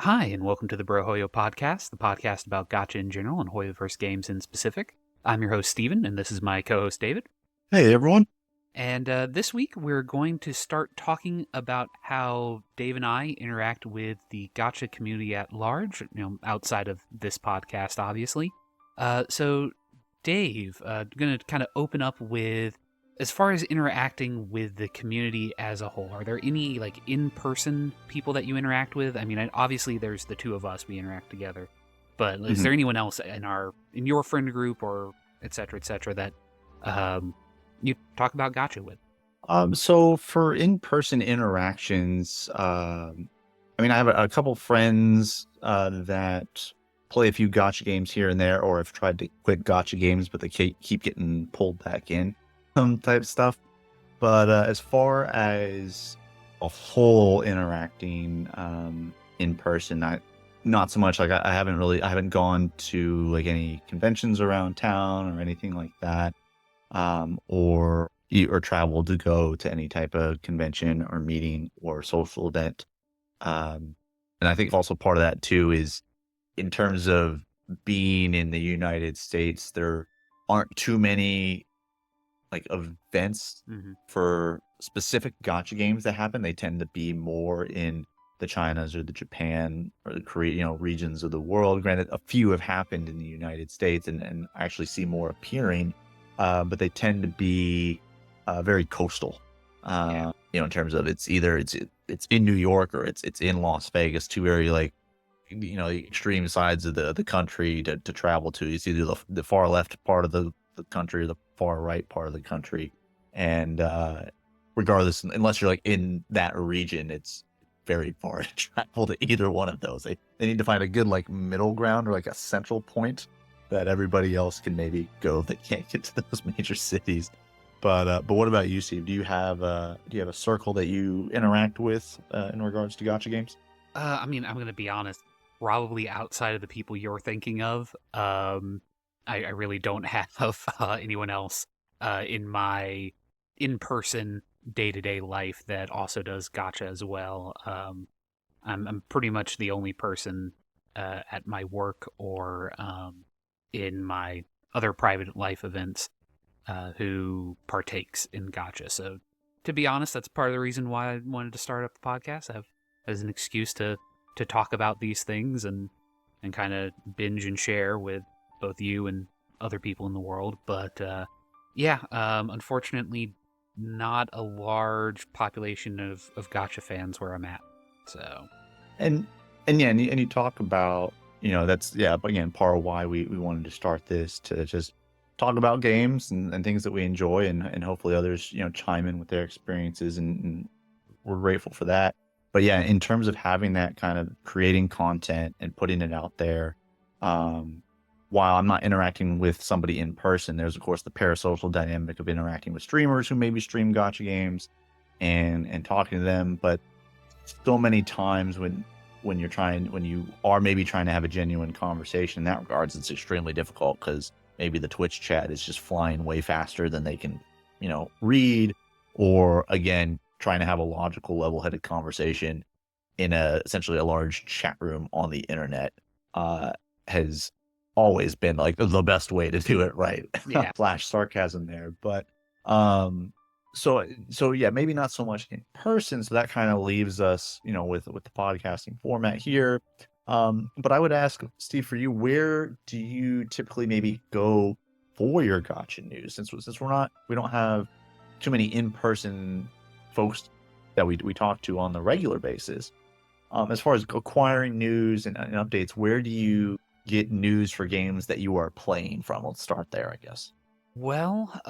Hi, and welcome to the Brohoyo podcast, the podcast about Gacha in general and Hoyoverse games in specific. I'm your host, Steven, and this is my co host, David. Hey everyone. And this week, we're going to start talking about how Dave and I interact with the Gacha community at large, outside of this podcast, obviously. So, Dave, going to kind of open up with, as far as interacting with the community as a whole, are there any like in-person people that you interact with? I mean, obviously there's the two of us, we interact together, but is Mhm. there anyone else in your friend group or et cetera, that you talk about Gacha with? So for in-person interactions, I have a couple friends that play a few gotcha games here and there, or have tried to quit gotcha games, but they keep getting pulled back in, type stuff. But as far as a whole interacting in person, I not so much. Like I haven't gone to like any conventions around town or anything like that. Or travel to go to any type of convention or meeting or social event. And I think also part of that too is in terms of being in the United States, there aren't too many like events Hmm. for specific gotcha games that happen. They tend to be more in the Chinas or the Japan or the Korea, regions of the world. Granted, a few have happened in the United States and I actually see more appearing, but they tend to be very coastal. Yeah. In terms of it's in New York or it's in Las Vegas, two very like the extreme sides of the country to travel to. It's either the far left part of the country or the far right part of the country. And regardless, unless you're like in that region, it's very far to travel to either one of those. They need to find a good like middle ground or like a central point that everybody else can maybe go that can't get to those major cities. But what about you, Steve? Do you have a circle that you interact with in regards to gotcha games? I mean, I'm going to be honest, probably outside of the people you're thinking of, I really don't have anyone else in my in person day to day life that also does Gacha as well. I'm pretty much the only person at my work or in my other private life events who partakes in Gacha. So, to be honest, that's part of the reason why I wanted to start up the podcast. I have as an excuse to talk about these things and kind of binge and share with both you and other people in the world. But yeah, unfortunately, not a large population of Gacha fans where I'm at. So And yeah, and you talk about, that's but again, part of why we wanted to start this to just talk about games and things that we enjoy and hopefully others, chime in with their experiences and we're grateful for that. But yeah, in terms of having that kind of creating content and putting it out there, um, while I'm not interacting with somebody in person, there's of course the parasocial dynamic of interacting with streamers who maybe stream gotcha games and talking to them. But so many times when you are maybe trying to have a genuine conversation in that regards, it's extremely difficult because maybe the Twitch chat is just flying way faster than they can, read, or again, trying to have a logical, level-headed conversation in a essentially a large chat room on the internet has always been like the best way to do it, right? yeah, Flash sarcasm there, but um so yeah, maybe not so much in person. So that kind of leaves us, with the podcasting format here. But I would ask Steve, for you, where do you typically maybe go for your gotcha news? Since we don't have too many in person folks that we talk to on the regular basis. As far as acquiring news and updates, where do you get news for games that you are playing from? Let's start there, I guess. well,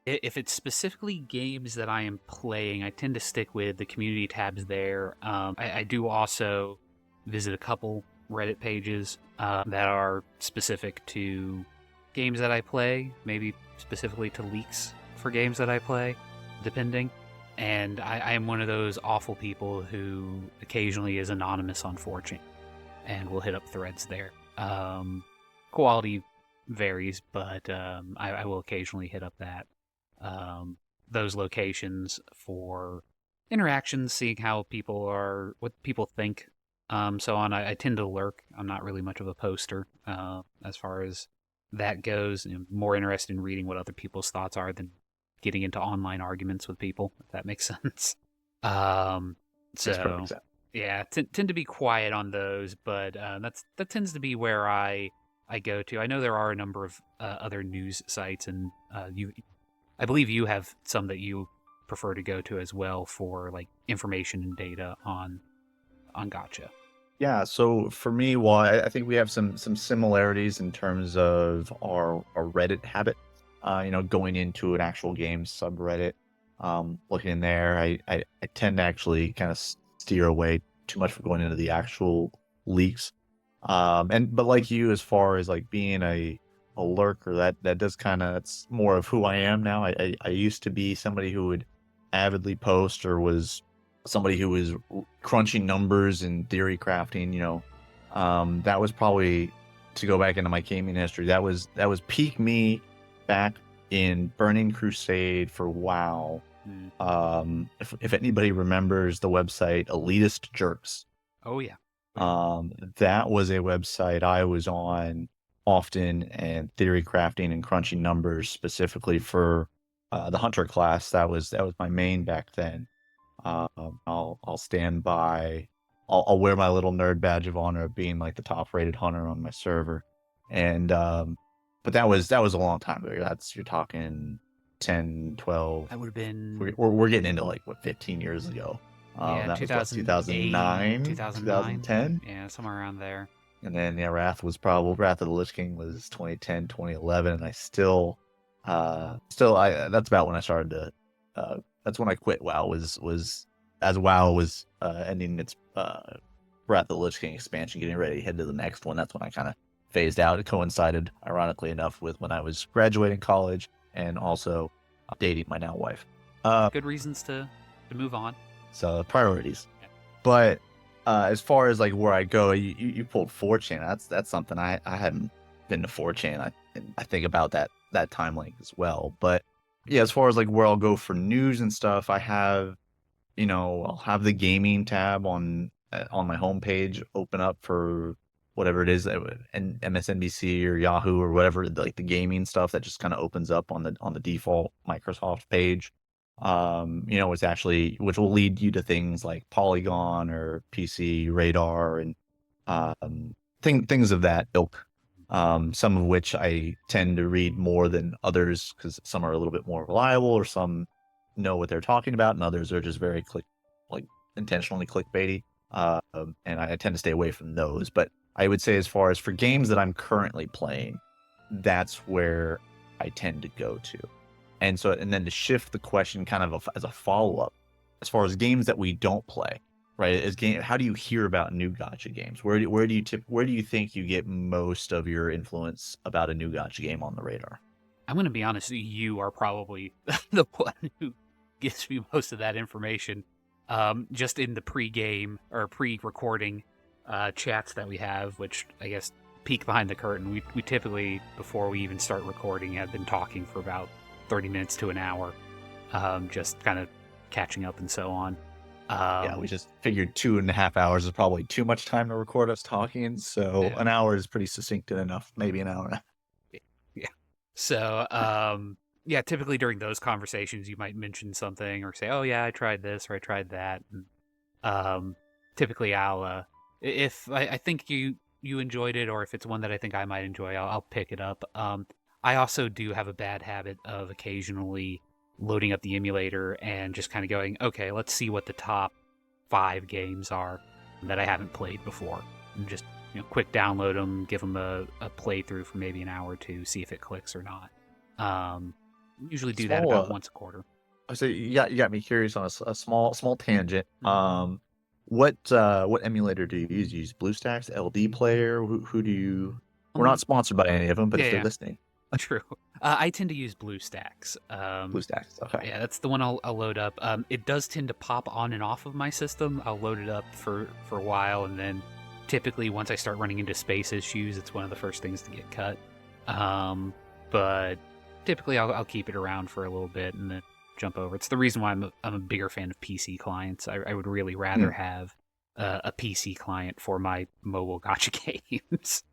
if it's specifically games that I am playing, I tend to stick with the community tabs there. I do also visit a couple Reddit pages that are specific to games that I play, maybe specifically to leaks for games that I play, depending. And I am one of those awful people who occasionally is anonymous on 4chan and will hit up threads there. Quality varies, but I will occasionally hit up um, those locations for interactions, seeing how people are, what people think So on, I tend to lurk. I'm not really much of a poster as far as that goes. More interested in reading what other people's thoughts are than getting into online arguments with people, if that makes sense. Um, Makes perfect so sense. yeah, tend to be quiet on those, but that tends to be where I go to. I know there are a number of other news sites, and I believe you have some that you prefer to go to as well for like information and data on Gotcha. Yeah, so for me, well, I think we have some similarities in terms of our Reddit habit. Going into an actual game subreddit, looking in there, I tend to actually kind of steer away too much from going into the actual leaks. And but like you, as far as like being a lurker, that does kind of it's more of who I am now. I used to be somebody who would avidly post or was somebody who was crunching numbers and theory crafting. That was probably to go back into my gaming history. That was peak me back in Burning Crusade for WoW. Mm. If anybody remembers the website Elitist Jerks, Oh yeah. Oh, yeah. that was a website I was on often and theory crafting and crunching numbers specifically for the hunter class. That was my main back then. I'll stand by. I'll wear my little nerd badge of honor of being like the top rated hunter on my server, and but that was a long time ago. You're talking 10, 12. That would have been We're getting into like what 15 years ago. yeah, That was what 2008, 2009, 2009. 2010, Yeah, somewhere around there. and then yeah, Wrath of the Lich King was 2010, 2011, and I still I that's about when I started to that's when I quit WoW was as WoW was ending its Wrath of the Lich King expansion, getting ready to head to the next one. That's when I kind of phased out. It coincided, ironically enough, with when I was graduating college and also dating my now wife. Good reasons to move on. So priorities. But as far as like where I go, you pulled 4chan. That's something I hadn't been to 4chan. I think about that time length as well. But yeah, as far as like where I'll go for news and stuff, I'll have the gaming tab on my homepage open up for whatever it is, and MSNBC or Yahoo or whatever, like the gaming stuff that just kind of opens up on the default Microsoft page. It's actually which will lead you to things like Polygon or PC Radar and things of that ilk. Some of which I tend to read more than others because some are a little bit more reliable or some know what they're talking about, and others are just very like intentionally clickbaity. And I tend to stay away from those. But I would say, as far as for games that I'm currently playing, that's where I tend to go to. And then to shift the question kind of as a follow up, as far as games that we don't play, right? How do you hear about new Gacha games? Where do you think you get most of your influence about a new Gacha game on the radar? I'm going to be honest, you are probably the one who gives me most of that information. Just in the pre-game or pre-recording chats that we have, which I guess peek behind the curtain. We typically, before we even start recording, have been talking for about 30 minutes to an hour, just kind of catching up and so on. Yeah, we just figured 2.5 hours is probably too much time to record us talking, so Yeah. an hour is pretty succinct and enough. Maybe an hour. Yeah. So, yeah, typically during those conversations, you might mention something or say, "Oh yeah, I tried this or I tried that." And, typically, if I think you enjoyed it, or if it's one that I think I might enjoy, I'll pick it up. I also do have a bad habit of occasionally loading up the emulator and just kind of going, "Okay, let's see what the top 5 games are that I haven't played before," and just quick download them, give them a playthrough for maybe an hour or two, see if it clicks or not. Um, Usually do that Small. about once a quarter. I say you got me curious on a small tangent. Mhm. What emulator do you use? You use BlueStacks, LD Player? Who do you? We're not sponsored by any of them, but Yeah, if they're yeah, listening, true. I tend to use BlueStacks. BlueStacks. Okay. Yeah, that's the one I'll load up. It does tend to pop on and off of my system. I'll load it up for a while, and then typically once I start running into space issues, it's one of the first things to get cut. But typically I'll keep it around for a little bit and then jump over. It's the reason why I'm a bigger fan of PC clients. I would really rather Hmm. have a PC client for my mobile gotcha games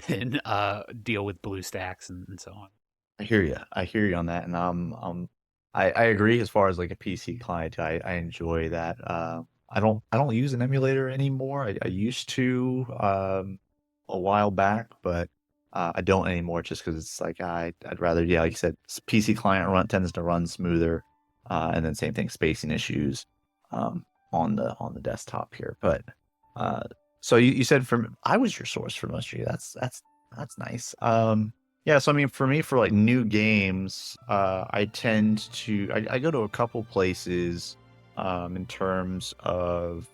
than deal with BlueStacks and so on. I hear you. I hear you on that, and I agree as far as like a PC client. I enjoy that. I don't use an emulator anymore. I used to a while back, but I don't anymore just because it's like I'd rather, yeah, like you said, PC client tends to run smoother, and then same thing, spacing issues um, on the desktop here. But uh, so you said from I was your source for most of you. That's nice. Yeah, so I mean, for me, for like new games, I tend to I go to a couple places in terms of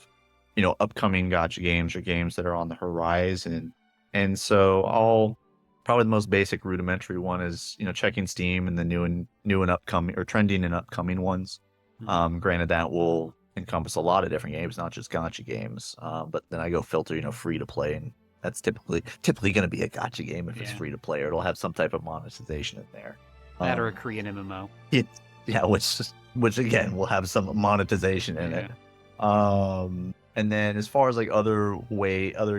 upcoming gotcha games or games that are on the horizon, and so I'll probably the most basic rudimentary one is checking Steam and the new and upcoming or trending and upcoming ones. Mhm. Granted, that will encompass a lot of different games, not just gotcha games. But then I go filter free to play, and that's typically going to be a gotcha game if it's Yeah, free to play, or it'll have some type of monetization in there. that or a Um, Korean MMO. it yeah, which again will have some monetization in it. Yeah. And then as far as like other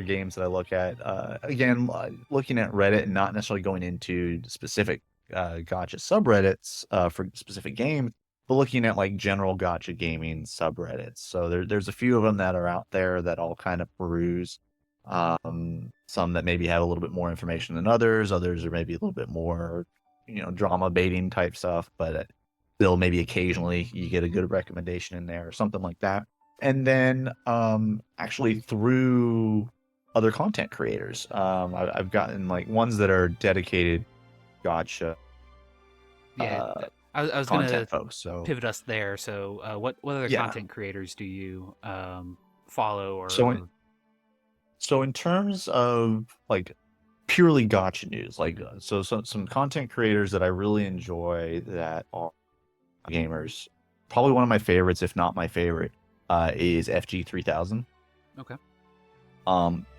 games that I look at, again, looking at Reddit and not necessarily going into specific gotcha subreddits for specific games, but looking at like general gotcha gaming subreddits. So there's a few of them that are out there that I'll kind of peruse. Some that maybe have a little bit more information than others. Others are maybe a little bit more, drama baiting type stuff, but still maybe occasionally you get a good recommendation in there or something like that. And then actually through other content creators, I've gotten like ones that are dedicated gotcha Yeah, uh, I was gonna content folks. So pivot us there. So, what other yeah. content creators do you follow So or in terms of like purely gotcha news, like so some content creators that I really enjoy that are gamers. Probably one of my favorites, if not my favorite, is FG3000. okay?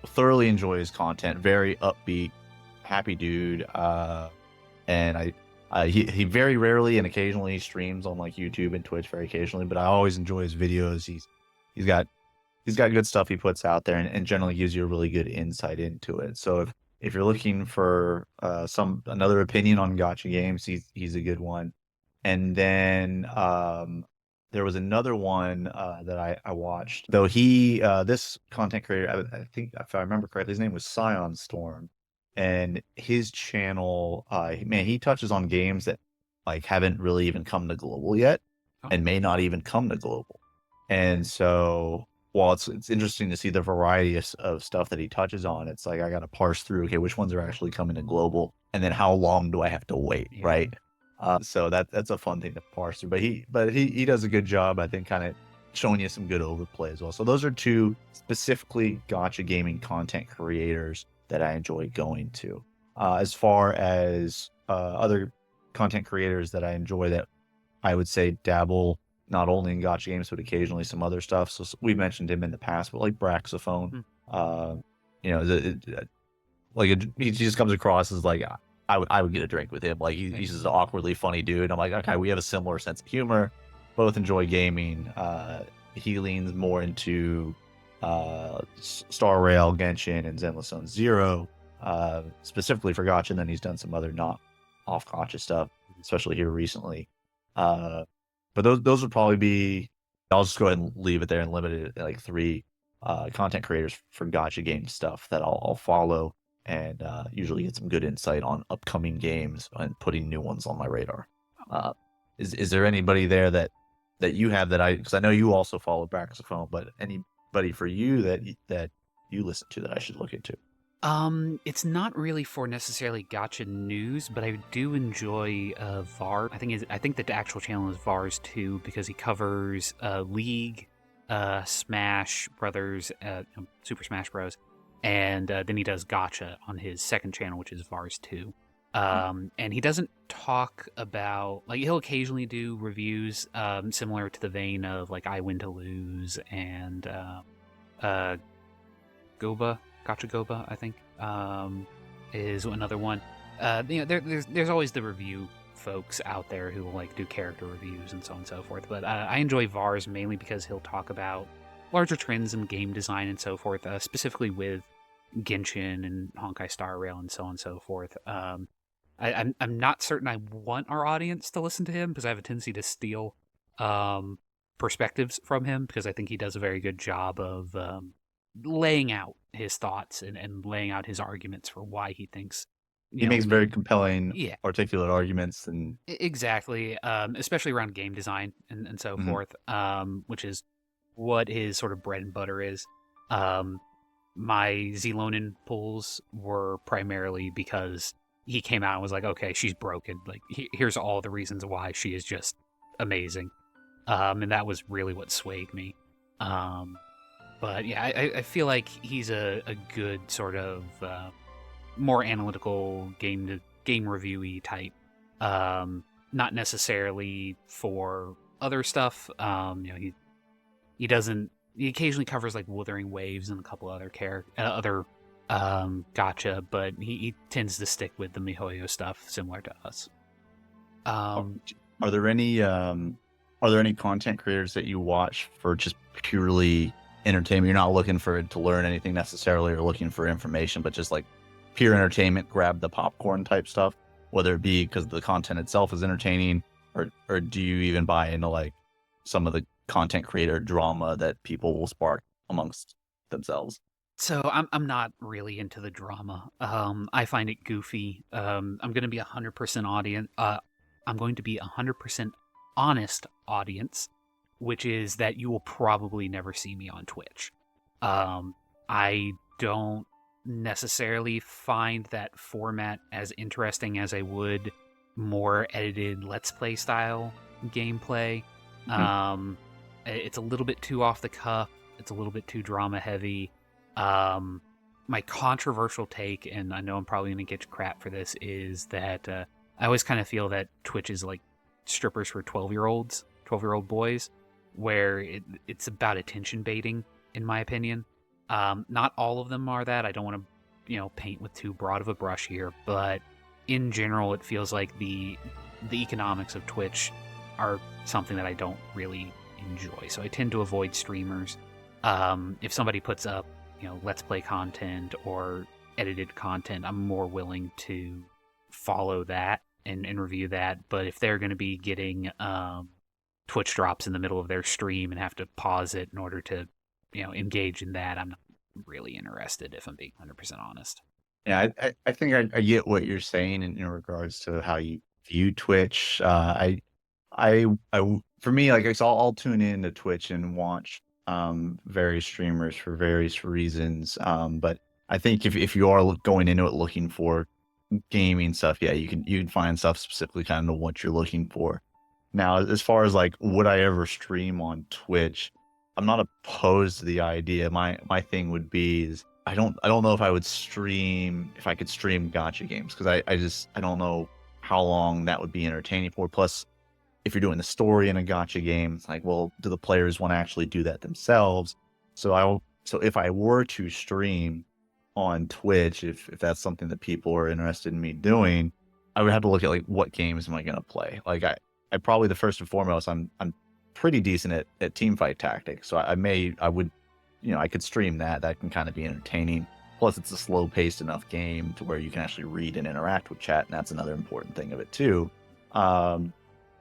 Thoroughly enjoy his content. Very upbeat, happy dude. And he very rarely and occasionally streams on like YouTube and Twitch very occasionally, but I always enjoy his videos. He's got he's got good stuff he puts out there, and generally gives you a really good insight into it. So if you're looking for some another opinion on gotcha games, he's a good one. And then there was another one that I watched. Though this content creator, I think if I remember correctly, his name was Scion Storm, and his channel, man, he touches on games that like haven't really even come to global yet, Oh, and may not even come to global. And so while it's interesting to see the variety of stuff that he touches on, it's like I got to parse through, okay, which ones are actually coming to global, and then how long do I have to wait, yeah. right? So that's a fun thing to parse through. But he does a good job, I think, kind of showing you some good overplay as well. So those are two specifically gotcha gaming content creators that I enjoy going to. As far as other content creators that I enjoy that I would say dabble not only in gotcha games but occasionally some other stuff. So we've mentioned him in the past, but like Braxophone, Hmm. uh, he just comes across as like I would get a drink with him. Like he's just an awkwardly funny dude. I'm like, okay, we have a similar sense of humor. Both enjoy gaming. He leans more into Star Rail, Genshin, and Zenless Zone Zero, specifically for gotcha. And then he's done some other not off gotcha stuff, especially here recently. Uh, but those would probably be. I'll just go ahead and leave it there and limit it at like three content creators for gotcha game stuff that I'll follow, and usually get some good insight on upcoming games and putting new ones on my radar. Uh, is there anybody there that you have that because I know you also follow Braxophone, but anybody for you that you listen to that I should look into? It's not really for necessarily gotcha news, but I do enjoy Var. I think the actual channel is Vars 2 because he covers League, Smash Brothers, Super Smash Bros, and then he does gotcha on his second channel, which is Vars 2. And he doesn't talk about like he'll occasionally do reviews similar to the vein of like I Win to Lose and Goba, Gotcha Goba, I think, is another one. There's always the review folks out there who will like do character reviews and so on and so forth. But I enjoy Vars mainly because he'll talk about, larger trends in game design and so forth, specifically with Genshin and Honkai Star Rail and so on and so forth. I'm not certain I want our audience to listen to him because I have a tendency to steal um, perspectives from him because I think he does a very good job of laying out his thoughts and laying out his arguments for why he thinks, He makes very compelling, yeah, articulate arguments, and exactly, especially around game design and so mhm. forth, which is what his sort of bread and butter is. Um, my Zelonin pulls were primarily because he came out and was like, okay, she's broken. Like, here's all the reasons why she is just amazing. And that was really what swayed me. Um, but yeah, I feel like he's a good sort of more analytical game reviewy type. Not necessarily for other stuff. He doesn't. He occasionally covers like Wuthering Waves and a couple other gotcha, but he tends to stick with the MiHoYo stuff, similar to us. Are Um, are there any content creators that you watch for just purely entertainment? You're not looking for to learn anything necessarily or looking for information, but just like pure entertainment, grab the popcorn type stuff, whether it be because the content itself is entertaining, or do you even buy into like some of the content creator drama that people will spark amongst themselves? so I'm not really into the drama. I find it goofy. I'm going to be 100% audience. I'm going to be 100% honest audience, which is that you will probably never see me on Twitch. I don't necessarily find that format as interesting as I would more edited Let's Play style gameplay. Mhm. Um, it's a little bit too off the cuff. It's a little bit too drama heavy. Um, my controversial take, and I know I'm probably going to get crap for this, is that I always kind of feel that Twitch is like strippers for 12-year-olds, 12-year-old boys, where it's about attention baiting, in my opinion. Not all of them are that. I don't want to, paint with too broad of a brush here, but in general, it feels like the economics of Twitch are something that I don't really enjoy. So I tend to avoid streamers. If somebody puts up, Let's Play content or edited content, I'm more willing to follow that and review that. But if they're going to be getting Twitch drops in the middle of their stream and have to pause it in order to, engage in that, I'm not really interested, if I'm being 100% honest. Yeah, I think I get what you're saying in regards to how you view Twitch. For me, like, so I'll tune in to Twitch and watch various streamers for various reasons. But I think if you are going into it looking for gaming stuff, yeah, you can find stuff specifically kind of what you're looking for. Now, as far as like would I ever stream on Twitch, I'm not opposed to the idea. My thing would be is I don't know if I would stream if I could stream gotcha games because I don't know how long that would be entertaining for. Plus, if you're doing the story in a gotcha game, it's like, well, do the players want to actually do that themselves? So if I were to stream on Twitch, if that's something that people are interested in me doing, I would have to look at like what games am I gonna play? Like I probably the first and foremost, I'm pretty decent at team fight tactics. So I would, I could stream that. That can kind of be entertaining. Plus, it's a slow paced enough game to where you can actually read and interact with chat, and that's another important thing of it too. Um,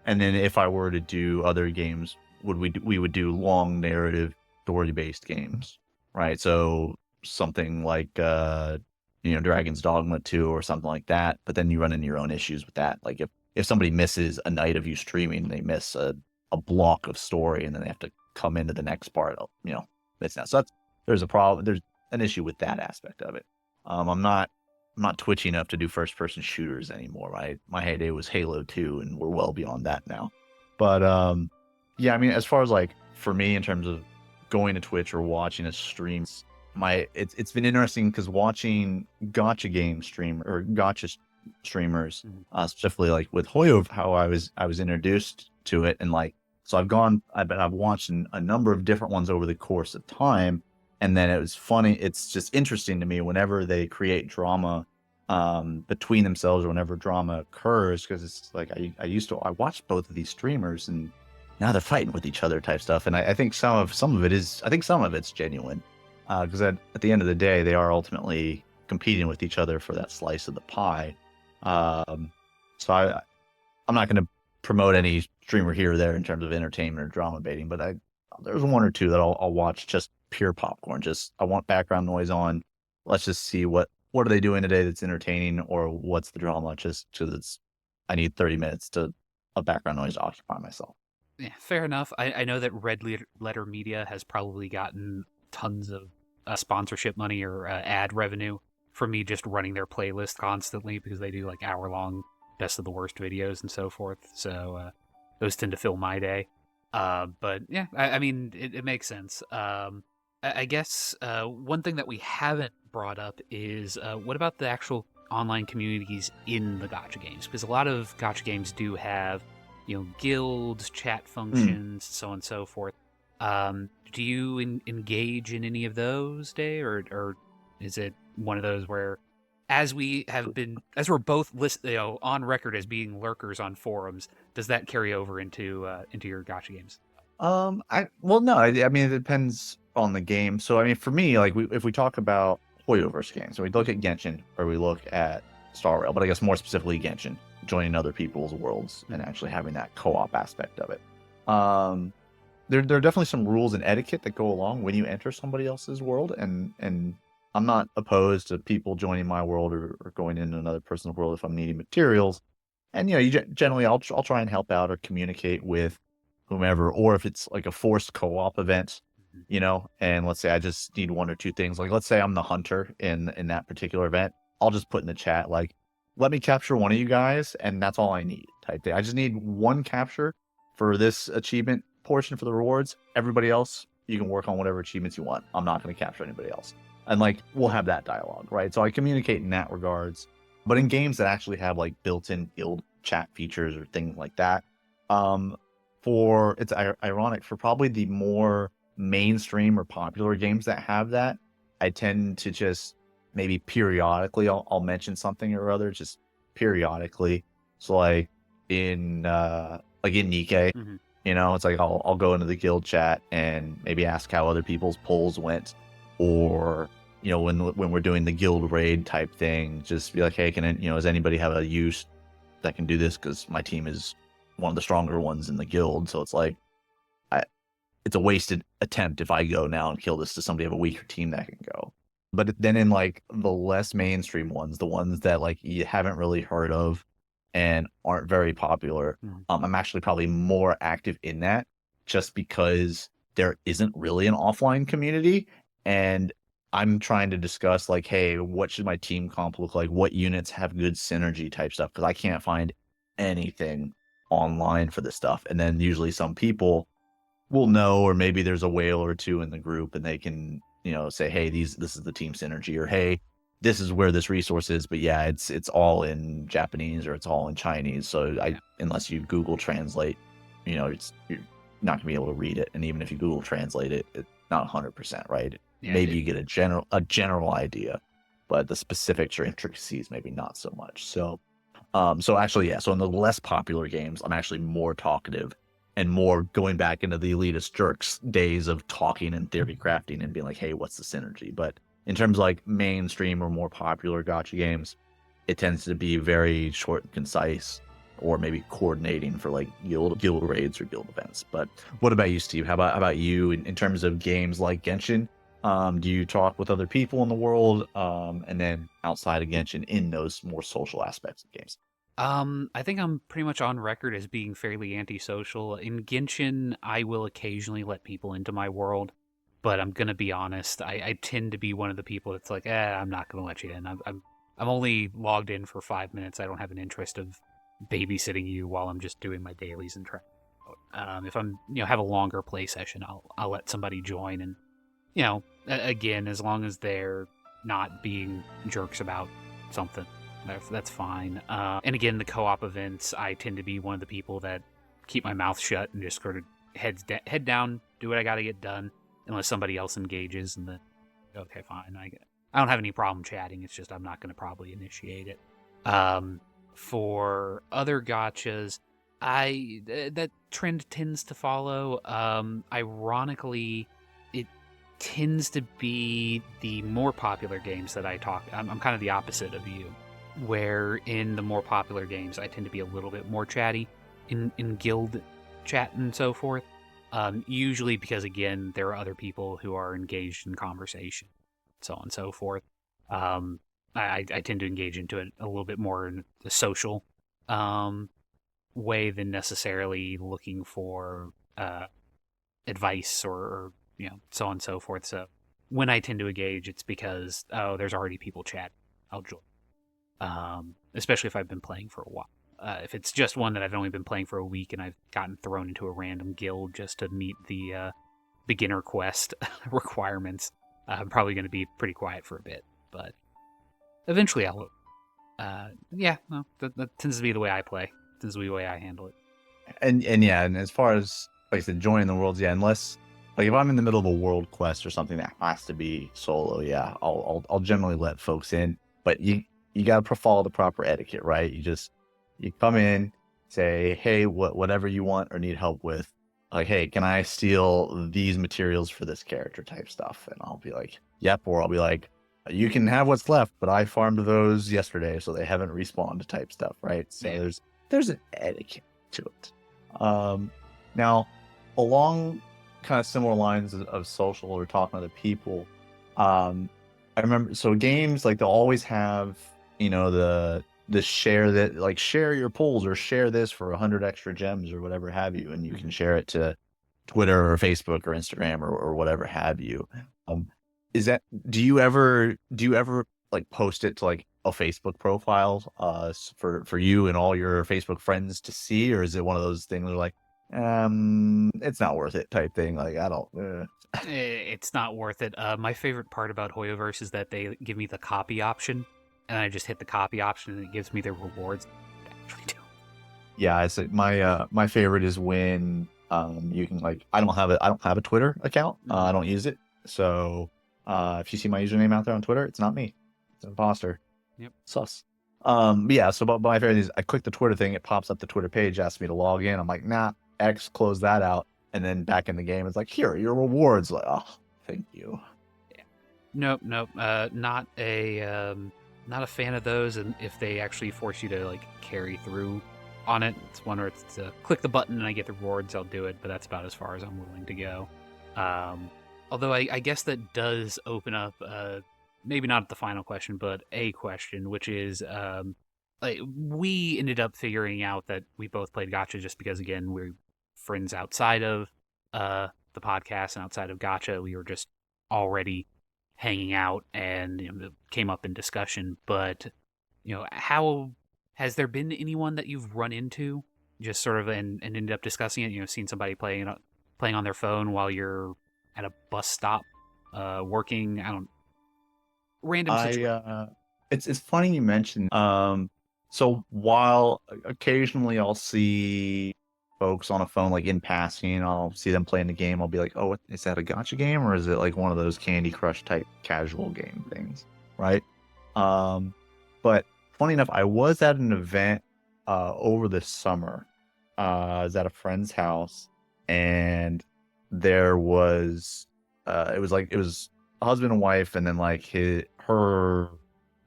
and then if I were to do other games, we would do long narrative story based games, right? So something like Dragon's Dogma 2 or something like that. But then you run into your own issues with that. Like if somebody misses a night of you streaming, they miss a block of story and then they have to come into the next part, miss that. So there's a problem. There's an issue with that aspect of it. I'm not twitchy enough to do first person shooters anymore. My heyday was Halo 2 and we're well beyond that now. But yeah, I mean, as far as like for me in terms of going to Twitch or watching a stream, it's been interesting because watching gotcha game stream or gotcha streamers, Mhm. specifically like with Hoyo, how I was introduced to it, and like so I've watched a number of different ones over the course of time, and then it was funny. It's just interesting to me whenever they create drama between themselves or whenever drama occurs because it's like I watched both of these streamers and now they're fighting with each other type stuff. And I think some of it is, I think some of it's genuine, because at the end of the day, they are ultimately competing with each other for that slice of the pie. Um, so I'm not going to promote any streamer here or there in terms of entertainment or drama baiting, but there's one or two that I'll watch just pure popcorn. Just I want background noise on. Let's just see what are they doing today that's entertaining, or what's the drama? Just because I need 30 minutes of background noise to occupy myself. Yeah, fair enough. I know that Letter Media has probably gotten tons of sponsorship money or ad revenue from me just running their playlist constantly because they do like hour-long best of the worst videos and so forth. So those tend to fill my day. But yeah, I mean, it makes sense. I guess one thing that we haven't brought up is what about the actual online communities in the Gacha games? Because a lot of Gacha games do have, guilds, chat Mm. functions, so on and so forth. Do you engage in any of those, Day, or is it one of those where, as we're both on record as being lurkers on forums, does that carry over into your Gacha games? No, I mean, it depends on the game. So, I mean, for me, like, if we talk about Hoyoverse games, so we look at Genshin or we look at Star Rail, but I guess more specifically Genshin, joining other people's worlds and Mhm. actually having that co-op aspect of it. Um, there are definitely some rules and etiquette that go along when you enter somebody else's world, and I'm not opposed to people joining my world or going into another person's world if I'm needing materials. And generally, I'll try and help out or communicate with whomever, or if it's like a forced co-op event, Mhm. and let's say I just need one or two things. Like, let's say I'm the hunter in that particular event, I'll just put in the chat like, let me capture one of you guys, and that's all I need type thing. I just need one capture for this achievement portion for the rewards. Everybody else, you can work on whatever achievements you want. I'm not going to capture anybody else. And like, we'll have that dialogue, right? So I communicate in that regards. But in games that actually have like built-in guild chat features or things like that, um, for it's ironic for probably the more mainstream or popular games that have that, I tend to just maybe periodically I'll mention something or other, just periodically. So like in Nikkei, Mhm. it's like I'll go into the guild chat and maybe ask how other people's polls went, or when we're doing the guild raid type thing, just be like, hey, does anybody have a use that can do this? Because my team is one of the stronger ones in the guild, so it's like I, it's a wasted attempt if I go now and kill this to somebody of a weaker team that can go. But then in like the less mainstream ones, the ones that like you haven't really heard of and aren't very popular, Mhm. I'm actually probably more active in that just because there isn't really an offline community, and I'm trying to discuss like, hey, what should my team comp look like? What units have good synergy type stuff? Because I can't find anything online for this stuff. And then usually some people will know, or maybe there's a whale or two in the group and they can, say, hey, this is the team synergy, or hey, this is where this resource is, but yeah, it's all in Japanese or it's all in Chinese. So Yeah. unless you Google Translate, you're not gonna be able to read it. And even if you Google Translate it, it's not 100% right. Yeah. Maybe you get a general idea, but the specifics or intricacies maybe not so much. So actually, yeah. So in the less popular games, I'm actually more talkative and more going back into the elitist jerks days of talking and theory crafting and being like, hey, what's the synergy? But in terms of like mainstream or more popular gotcha games, it tends to be very short and concise, or maybe coordinating for like guild raids or guild events. But what about you, Steve? How about you in terms of games like Genshin? Do you talk with other people in the world? And then outside of Genshin in those more social aspects of games? I think I'm pretty much on record as being fairly antisocial. In Genshin, I will occasionally let people into my world, but I'm gonna be honest. I tend to be one of the people that's like, I'm not gonna let you in. I'm only logged in for 5 minutes. I don't have an interest of babysitting you while I'm just doing my dailies and trying. If I'm have a longer play session, I'll let somebody join, and again, as long as they're not being jerks about something, that's fine. And again, the co-op events, I tend to be one of the people that keep my mouth shut and just sort of head down, do what I got to get done, unless somebody else engages, and then okay, fine. I don't have any problem chatting. It's just I'm not going to probably initiate it. For other gotchas, That trend tends to follow. Ironically, it tends to be the more popular games that I talk. I'm kind of the opposite of you, where in the more popular games I tend to be a little bit more chatty in guild chat and so forth. Usually because again there are other people who are engaged in conversation, so on and so forth. Um, I tend to engage into it a little bit more in the social um, way than necessarily looking for advice or so on and so forth. So when I tend to engage, it's because there's already people chatting. I'll join, especially if I've been playing for a while. If it's just one that I've only been playing for a week and I've gotten thrown into a random guild just to meet the beginner quest requirements, I'm probably going to be pretty quiet for a bit. But eventually I'll. Yeah, no, that tends to be the way I play. Tends to be the way I handle it. And yeah, and as far as like I said, joining the worlds, yeah, unless like if I'm in the middle of a world quest or something that has to be solo, yeah, I'll generally let folks in. But you gotta follow the proper etiquette, right? You come in, say, hey, whatever you want or need help with, like, hey, can I steal these materials for this character type stuff? And I'll be like, yep, or I'll be like, you can have what's left, but I farmed those yesterday, so they haven't respawned type stuff, right? So Yeah. there's an etiquette to it. Um, now, along kind of similar lines of social or talking to other people, um, I remember so games like they'll always have the share that like share your polls or share this for 100 extra gems or whatever have you, and you can Mhm. share it to Twitter or Facebook or Instagram or whatever have you. Um, is that do you ever like post it to like a Facebook profile for you and all your Facebook friends to see, or is it one of those things where like it's not worth it type thing? Like I don't It's not worth it. My favorite part about Hoyoverse is that they give me the copy option, and I just hit the copy option, and it gives me the rewards. I actually do. Yeah, I say my favorite is when you can like I don't have a Twitter account. I Mhm. don't use it. So if you see my username out there on Twitter, it's not me. It's an imposter. Yep. Sus. But yeah, so but my favorite is I click the Twitter thing, it pops up the Twitter page, asks me to log in. I'm like, nah, X, close that out. And then back in the game, it's like, here are your rewards. Like, oh, thank you. Yeah. Nope. Nope. Not a fan of those. And if they actually force you to like carry through on it, it's one where it's click the button and I get the rewards. I'll do it, but that's about as far as I'm willing to go. Um, Although I guess that does open up maybe not the final question, but a question, which is like we ended up figuring out that we both played Gacha just because again we're friends outside of the podcast and outside of Gacha. We were just already hanging out and it came up in discussion. But how has there been anyone that you've run into just sort of and ended up discussing it? Seen somebody playing on their phone while you're at a bus stop, working. I don't random I situation. it's funny you mentioned so while occasionally I'll see folks on a phone like in passing, I'll see them playing the game, I'll be like, oh, is that a gotcha game or is it like one of those Candy Crush type casual game things, right? Um but funny enough, I was at an event over the summer. I was at a friend's house and there was it was a husband and wife, and then like her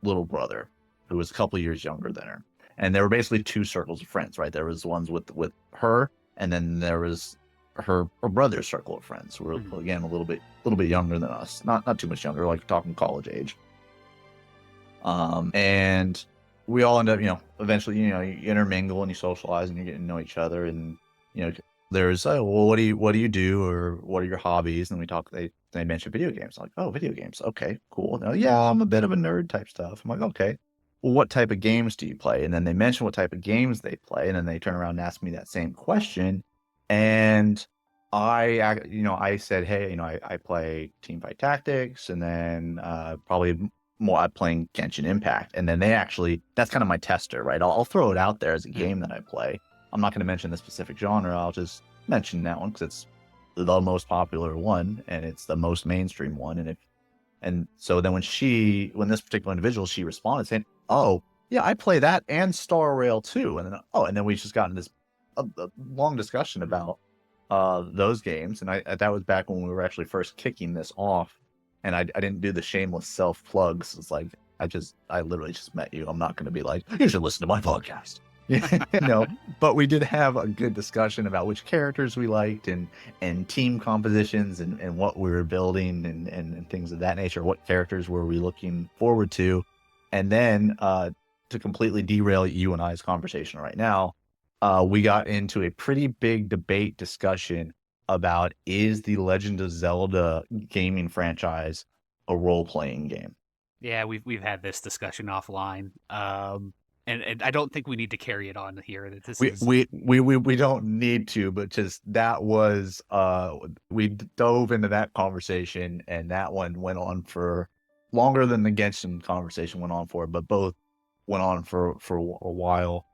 little brother, who was a couple years younger than her, and there were basically two circles of friends, right? There was ones with her, and then there was her brother's circle of friends, who were Mhm. again a little bit younger than us, not too much younger, like talking college age. And we all end up, eventually, you intermingle and you socialize and you're getting to know each other. And, there's, oh, well, what do you do? Or what are your hobbies? And we talk, they mention video games. I'm like, oh, video games. Okay, cool. Now, yeah, I'm a bit of a nerd type stuff. I'm like, okay, well, what type of games do you play? And then they mention what type of games they play. And then they turn around and ask me that same question. And I said, hey, I play Teamfight Tactics, and then probably more I'm playing Genshin Impact, and then that's kind of my tester, right? I'll throw it out there as a Mhm. game that I play. I'm not going to mention the specific genre. I'll just mention that one because it's the most popular one and it's the most mainstream one. And so then when this particular individual, she responded saying, "Oh, yeah, I play that and Star Rail too." And then we just got in this a long discussion about those games, and that was back when we were actually first kicking this off, and I didn't do the shameless self plugs. It's like I literally just met you. I'm not going to be like, you should listen to my podcast. But we did have a good discussion about which characters we liked and team compositions and what we were building and things of that nature. What characters were we looking forward to? And then to completely derail you and I's conversation right now, we got into a pretty big debate discussion about, is the Legend of Zelda gaming franchise a role-playing game? Yeah, we've had this discussion offline. And I don't think we need to carry it on here. That this is We don't need to, but just that was we dove into that conversation, and that one went on for longer than the Genshin conversation went on for, but both went on for a while.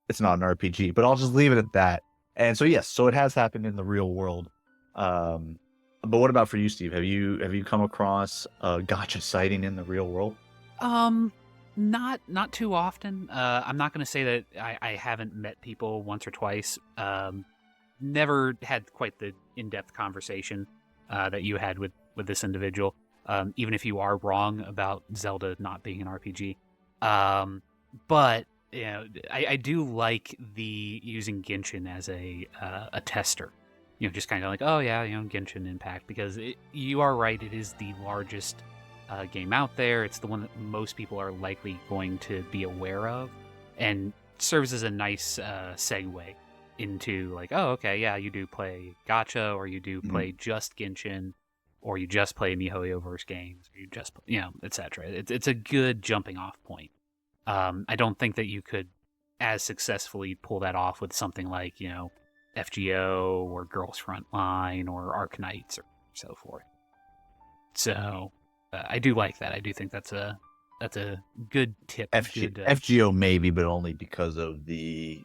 It's not an RPG, but I'll just leave it at that. And so yes, so it has happened in the real world. But what about for you, Steve? Have you come across a gacha sighting in the real world? Not too often. I'm not going to say that I haven't met people once or twice. Never had quite the in-depth conversation that you had with this individual. Even if you are wrong about Zelda not being an RPG. But I do like the using Genshin as a tester. Just kind of like, oh yeah, Genshin Impact, because you are right. It is the largest game out there. It's the one that most people are likely going to be aware of, and serves as a nice segue into like, oh, okay, yeah, you do play Gacha, or you do play just Genshin, or you just play MiHoYoverse games, or you just, etc. It's a good jumping off point. I don't think that you could as successfully pull that off with something like, FGO or Girls Frontline or Arknights or so forth. So I do like that. I do think that's a good tip. FGO maybe, but only because of the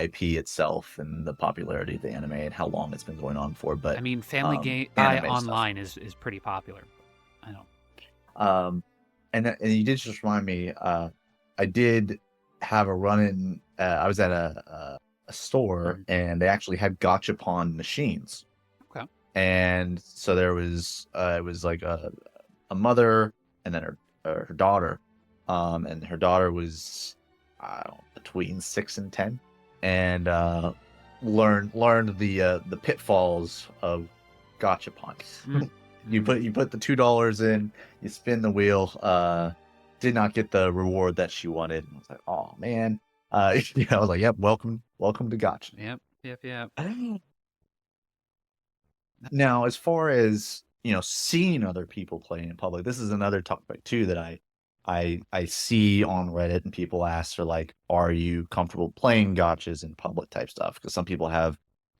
IP itself and the popularity of the anime and how long it's been going on for. But I mean, Family Guy Online is pretty popular. I know. And you did just remind me. I did have a run-in. I was at a store, and they actually had gachapon machines. Okay. And so there was it was like a mother and then her daughter, and her daughter was between 6 and 10, and learned the pitfalls of gachapon. You put the $2 in, you spin the wheel. Did not get the reward that she wanted. I was like, oh man. I was like, yep, welcome to Gacha. Yep. Now, as far as seeing other people play in public, this is another topic too that I see on Reddit, and people ask, are like, are you comfortable playing gachas in public type stuff? Because some people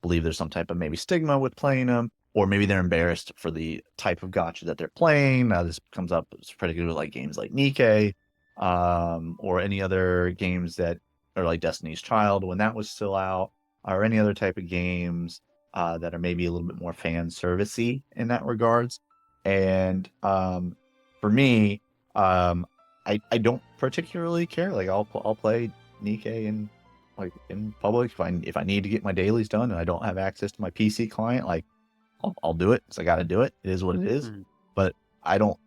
believe there's some type of maybe stigma with playing them, or maybe they're embarrassed for the type of gacha that they're playing. This comes up, it's particularly like games like Nikke, or any other games that are like Destiny's Child when that was still out, or any other type of games that are maybe a little bit more fan servicey in that regards. And for me, I don't particularly care. Like I'll play Nikke in public if I need to get my dailies done and I don't have access to my PC client. Like I'll do it because I got to do it. It is what it is. But I don't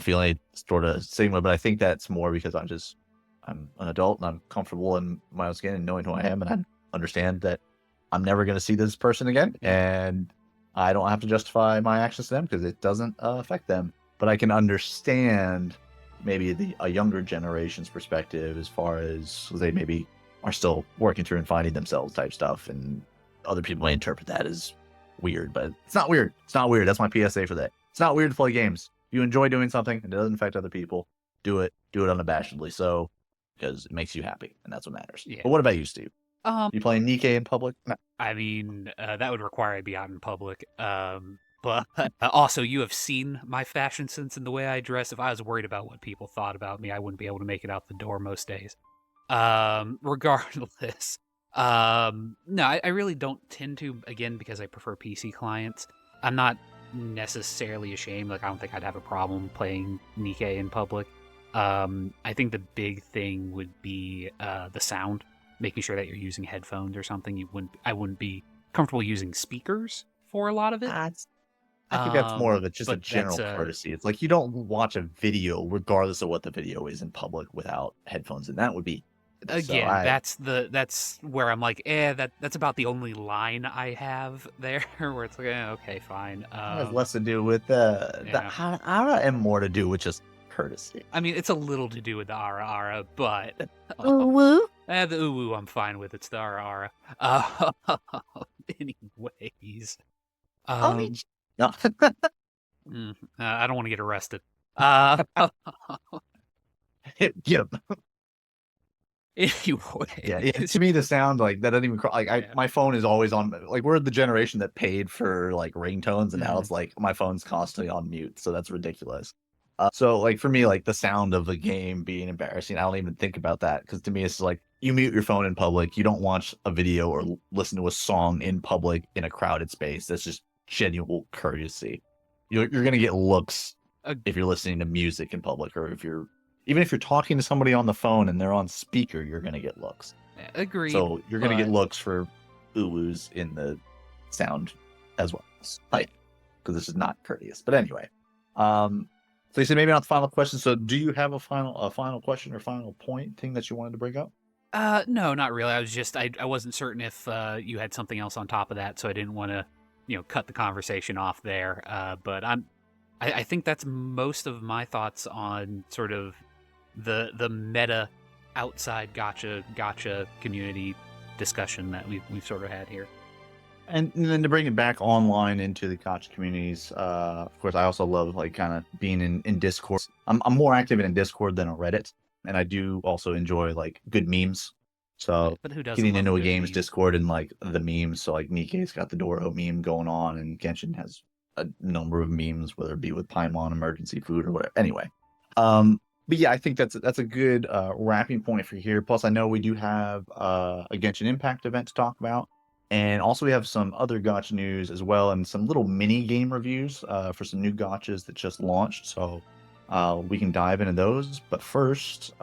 feel any sort of stigma. But I think that's more because I'm an adult and I'm comfortable in my own skin and knowing who I am, and I understand that I'm never going to see this person again, and I don't have to justify my actions to them because it doesn't affect them. But I can understand maybe a younger generation's perspective as far as they maybe are still working through and finding themselves type stuff, and other people may interpret that as weird, but it's not weird. It's not weird. That's my PSA for that. It's not weird to play games. If you enjoy doing something and it doesn't affect other people, do it unabashedly, so because it makes you happy, and that's what matters. But what about you, Steve? You playing Nikke in public? No. I mean, that would require I be out in public. But also, you have seen my fashion sense and the way I dress. If I was worried about what people thought about me, I wouldn't be able to make it out the door most days. Regardless, no, I really don't tend to, again, because I prefer PC clients. I'm not necessarily ashamed. Like, I don't think I'd have a problem playing Nikke in public. I think the big thing would be the sound. making sure that you're using headphones or something. I wouldn't be comfortable using speakers for a lot of it. I think that's more of just a But that's general courtesy. It's like you don't watch a video regardless of what the video is in public without headphones, and that would be so. again, that's where I'm like, that's about the only line I have there, where it's like, okay, fine. It has less to do with the Yeah. ara and more to do with just courtesy. I mean, it's a little to do with the ara ara, but Ooh woo. the uwu I'm fine with. It's the ara ara. Uh, anyways, I mean, um, no. I don't want to get arrested. Uh, Yeah, yeah, yeah. anyways, To me, the sound like that doesn't even like yeah. my phone is always on. Like we're the generation that paid for like ringtones, and now Mhm. it's like my phone's constantly on mute. So that's ridiculous. So like for me, like the sound of the game being embarrassing, I don't even think about that because to me, it's like you mute your phone in public. You don't watch a video or listen to a song in public in a crowded space. That's just genuine courtesy. You're gonna get looks Ag- if you're listening to music in public, or even if you're talking to somebody on the phone and they're on speaker, you're gonna get looks. Agreed, So you're gonna get but looks for uwus in the sound as well, like because this is not courteous. But anyway, so you said maybe not the final question. So do you have a final question or final point thing that you wanted to bring up? no, not really. I wasn't certain if you had something else on top of that, so I didn't want to, cut the conversation off there. But I think that's most of my thoughts on sort of the meta outside gotcha community discussion that we've sort of had here. And then to bring it back online into the Gotcha communities, of course, I also love like kind of being in Discord. I'm more active in Discord than on Reddit, and I do also enjoy like good memes. So But who doesn't getting love a into a good game's meme? Discord and like the memes. So like Nikkei's got the Doro meme going on, and Genshin has a number of memes, whether it be with Paimon emergency food or whatever. Anyway, but yeah, I think that's a good wrapping point for here. Plus, I know we do have a Genshin Impact event to talk about. And also, we have some other gotcha news as well, and some little mini game reviews for some new gotchas that just launched. So we can dive into those. But first,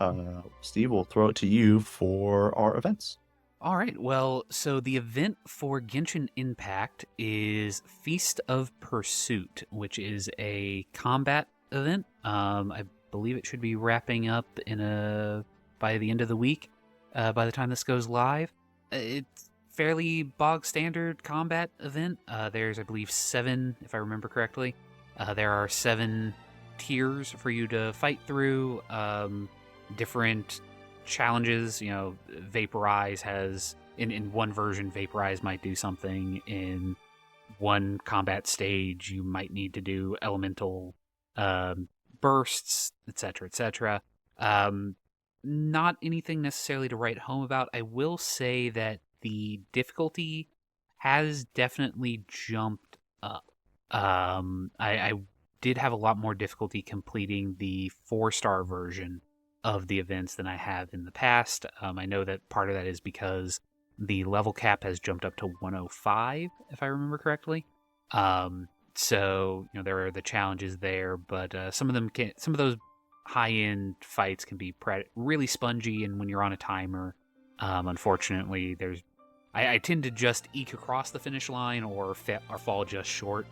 Steve, we'll throw it to you for our events. All right. Well, so the event for Genshin Impact is Feast of Pursuit, which is a combat event. I believe it should be wrapping up by the end of the week. By the time this goes live, it's fairly bog standard combat event. There's, I believe, 7, if I remember correctly. There are 7 tiers for you to fight through. Different challenges. Vaporize has in one version, Vaporize might do something. In one combat stage, you might need to do elemental bursts, etc., etc. Not anything necessarily to write home about. I will say that the difficulty has definitely jumped up. I did have a lot more difficulty completing the 4-star version of the events than I have in the past. I know that part of that is because the level cap has jumped up to 105, if I remember correctly. So there are the challenges there, but some of those high-end fights can be really spongy, and when you're on a timer, unfortunately, I tend to just eke across the finish line or fall just short.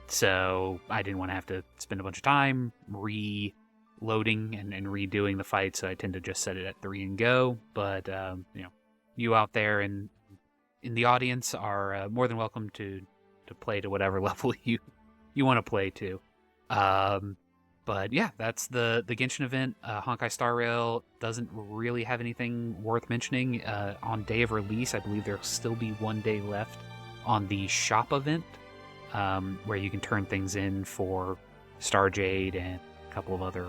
So I didn't want to have to spend a bunch of time reloading and redoing the fight, so I tend to just set it at 3 and go. But you out there and in the audience are more than welcome to play to whatever level you want to play to. But yeah, that's the Genshin event. Honkai Star Rail doesn't really have anything worth mentioning. On day of release, I believe there'll still be 1 day left on the shop event, where you can turn things in for Starjade and a couple of other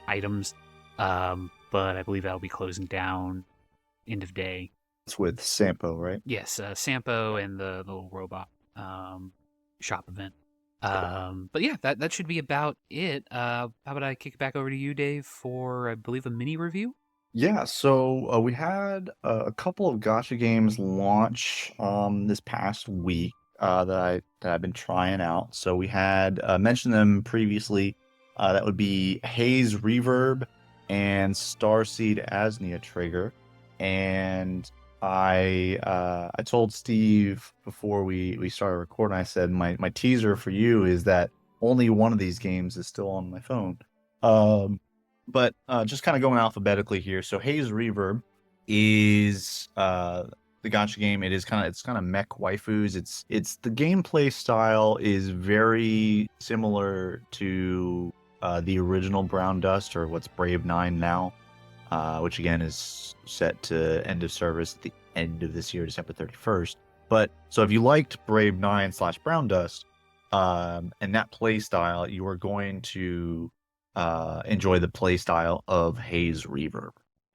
items. But I believe that'll be closing down end of day. It's with Sampo, right? Yes, Sampo and the little robot shop event. But yeah, that should be about it. How about I kick it back over to you, Dave, for I believe a mini review? Yeah, so we had a couple of Gacha games launch this past week that I've been trying out. So we had mentioned them previously. That would be Haze Reverb and Starseed Asnia Trigger. and I told Steve before we started recording. I said my teaser for you is that only one of these games is still on my phone. Um, but just kind of going alphabetically here. So Haze Reverb is the Gacha game. It's kind of mech waifus. It's the gameplay style is very similar to the original Brown Dust, or what's Brave 9 now, which again is set to end of service at the end of this year, December 31st. But so if you liked Brave 9 slash Brown Dust, and that play style, you are going to enjoy the play style of Haze Reverb.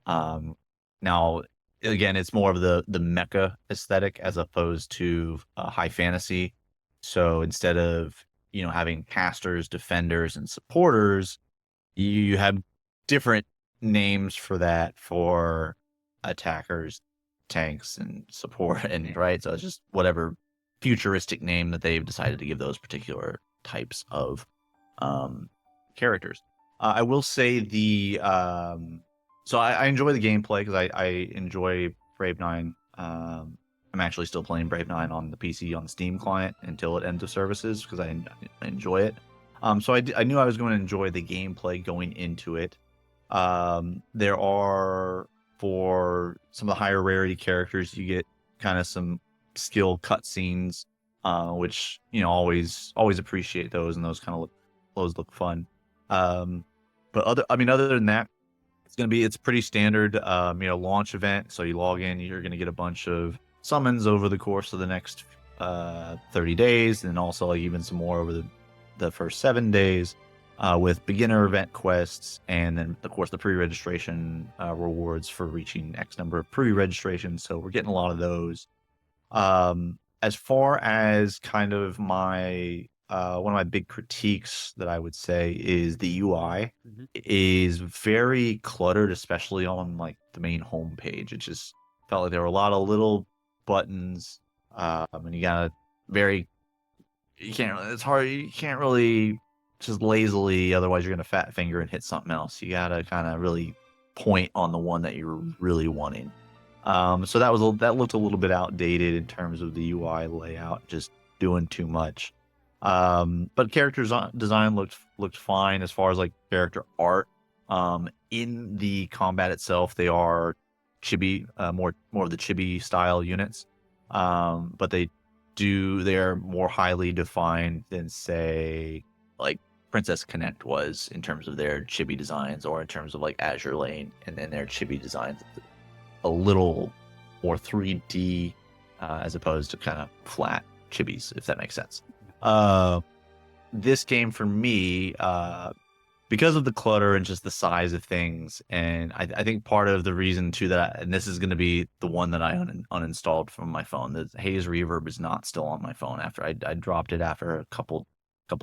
Um, Now, again, it's more of the mecha aesthetic as opposed to high fantasy. So instead of having casters, defenders, and supporters, you have different names for that for attackers, tanks, and support, and right. So it's just whatever futuristic name that they've decided to give those particular types of um, characters. I will say so I enjoy the gameplay because I enjoy Brave 9. I'm actually still playing Brave 9 on the PC on Steam client until it ends of services because I enjoy it. So I knew I was going to enjoy the gameplay going into it. There are, for some of the higher rarity characters, you get kind of some skill cutscenes, which always appreciate those, and those look fun. But other than that, it's pretty standard, launch event. So you log in, you're gonna get a bunch of summons over the course of the next 30 days, and also even some more over the first 7 days, with beginner event quests, and then of course the pre-registration rewards for reaching X number of pre-registrations. So we're getting a lot of those. As far as kind of my one of my big critiques that I would say is the UI Mhm. is very cluttered, especially on like the main homepage. It just felt like there were a lot of little buttons, and you gotta very you can't it's hard you can't really just lazily, otherwise you're gonna fat finger and hit something else. You gotta kind of really point on the one that you're really wanting. So that looked a little bit outdated in terms of the UI layout, just doing too much. But design looked fine as far as like character art. In the combat itself, they are chibi, more of the chibi style units. But they are more highly defined than, say, like Princess Connect was in terms of their chibi designs, or in terms of like Azure Lane and then their chibi designs, a little more 3D, as opposed to kind of flat chibis, if that makes sense. This game for me, because of the clutter and just the size of things, and I think part of the reason too and this is going to be the one that I uninstalled from my phone. The Haze Reverb is not still on my phone after I dropped it after a couple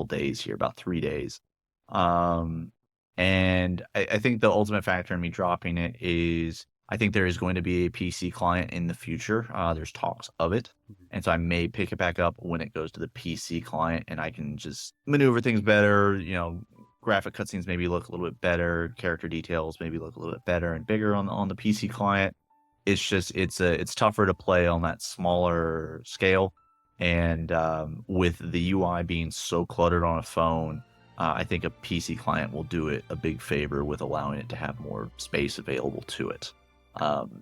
days here, about 3 days. Um, and I think the ultimate factor in me dropping it is I think there is going to be a PC client in the future. There's talks of it. Mhm. And so I may pick it back up when it goes to the PC client, and I can just maneuver things better. Graphic cutscenes maybe look a little bit better, character details maybe look a little bit better and bigger on the PC client. It's just it's tougher to play on that smaller scale, and with the UI being so cluttered on a phone, I think a PC client will do it a big favor with allowing it to have more space available to it. Um,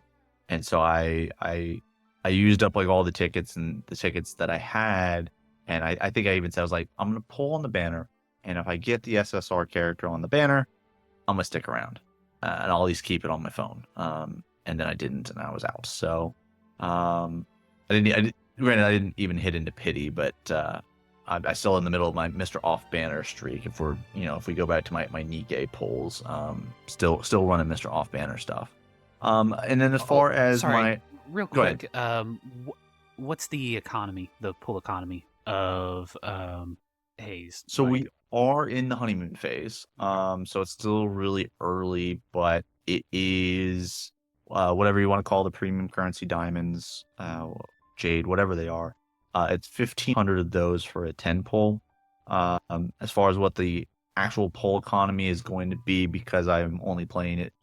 and so I used up like all the tickets and the tickets that I had, and I think I even said I was like, I'm gonna pull on the banner, and if I get the SSR character on the banner, I'm gonna stick around, and I'll at least keep it on my phone. And then I didn't, and I was out. So, granted, I didn't even hit into pity, but I still in the middle of my Mr. Off banner streak. If we go back to my Nikkei polls, still running Mr. Off banner stuff. And then as far as Sorry, my real go ahead. quick. What's the economy, the pool economy of Haze? So we are in the honeymoon phase. So it's still really early, but it is whatever you want to call the premium currency diamonds, jade, whatever they are. It's 1,500 of those for a 10 pull. As far as what the actual pull economy is going to be, because I'm only played it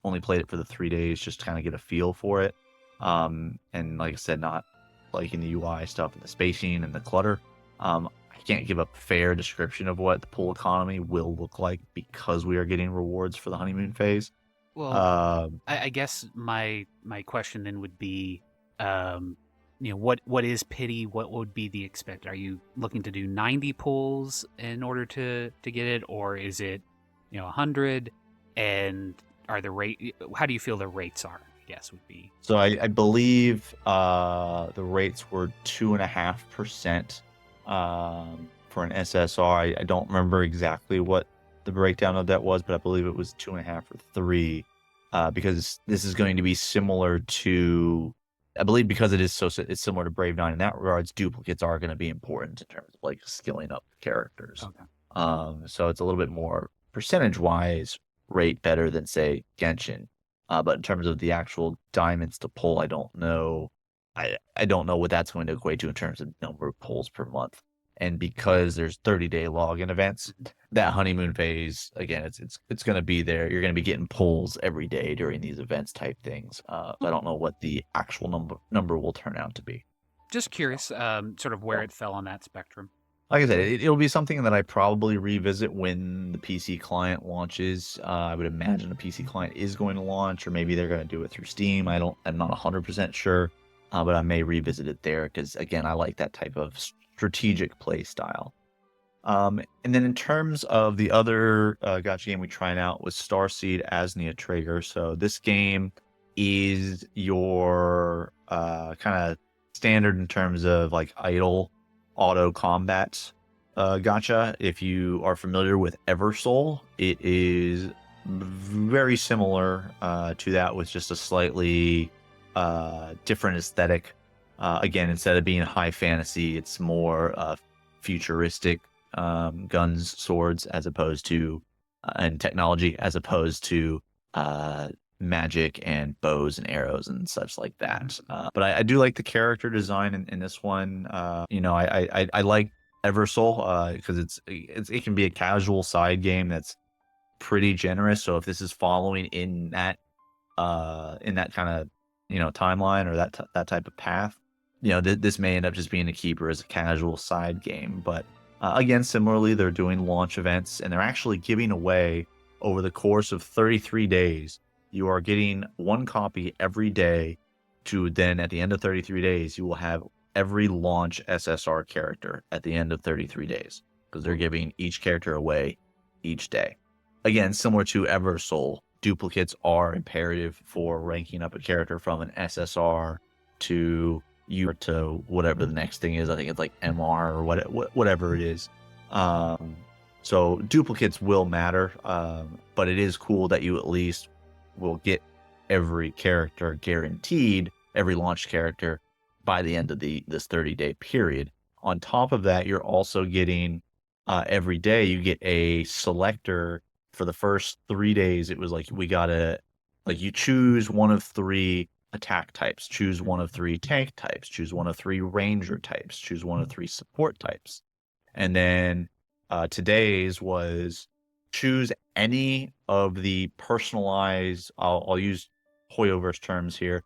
for the 3 days, just to kind of get a feel for it. And like I said, not liking the UI stuff and the spacing and the clutter. I can't give a fair description of what the pool economy will look like because we are getting rewards for the honeymoon phase. Well, Um, I guess my question then would be, um, what is pity? What would be the expect? Are you looking to do 90 pulls in order to get it, or is it 100? And are the rate? How do you feel the rates are? I guess would be. so I believe the rates were 2.5% for an SSR. I don't remember exactly what the breakdown of that was, but I believe it was 2.5 or 3, because this is going to be similar to, I believe, because it's similar to Brave Nine in that regards. Duplicates are going to be important in terms of like skilling up characters. Okay. So it's a little bit more percentage wise rate better than say Genshin. But in terms of the actual diamonds to pull, I don't know. I don't know what that's going to equate to in terms of number of pulls per month. And because there's 30-day login events, that honeymoon phase again, it's going to be there. You're going to be getting pulls every day during these events type things. So I don't know what the actual number will turn out to be. Just curious, sort of where Yeah. it fell on that spectrum. Like I said, it'll be something that I probably revisit when the PC client launches. I would imagine the PC client is going to launch, or maybe they're going to do it through Steam. I'm not 100% sure, but I may revisit it there because again, I like that type of strategic play style. And then in terms of the other gacha game we tried out was Starseed Asnia Traeger. So this game is your kind of standard in terms of like idle auto combat gacha. If you are familiar with Eversoul, it is very similar to that with just a slightly different aesthetic. Again, instead of being high fantasy, it's more futuristic guns, swords, as opposed to and technology, as opposed to uh, magic and bows and arrows and such like that. But I do like the character design in this one. I like Eversoul because it can be a casual side game that's pretty generous. So if this is following in that kind of timeline or that type of path, this may end up just being a keeper as a casual side game. But again, similarly, they're doing launch events and they're actually giving away over the course of 33 days. You are getting one copy every day. To then at the end of 33 days, you will have every launch SSR character at the end of 33 days because they're giving each character away each day. Again, similar to Eversoul, duplicates are imperative for ranking up a character from an SSR to to whatever the next thing is. I think it's like MR or whatever it is. So duplicates will matter, but it is cool that you at least will get every character guaranteed, every launch character by the end of this 30-day period. On top of that, you're also getting every day you get a selector. For the first 3 days, it was like you choose one of 3 attack types, choose one of 3 tank types, choose one of 3 ranger types, choose one of 3 support types. And then today's was choose any of the personalized, I'll use Hoyoverse terms here,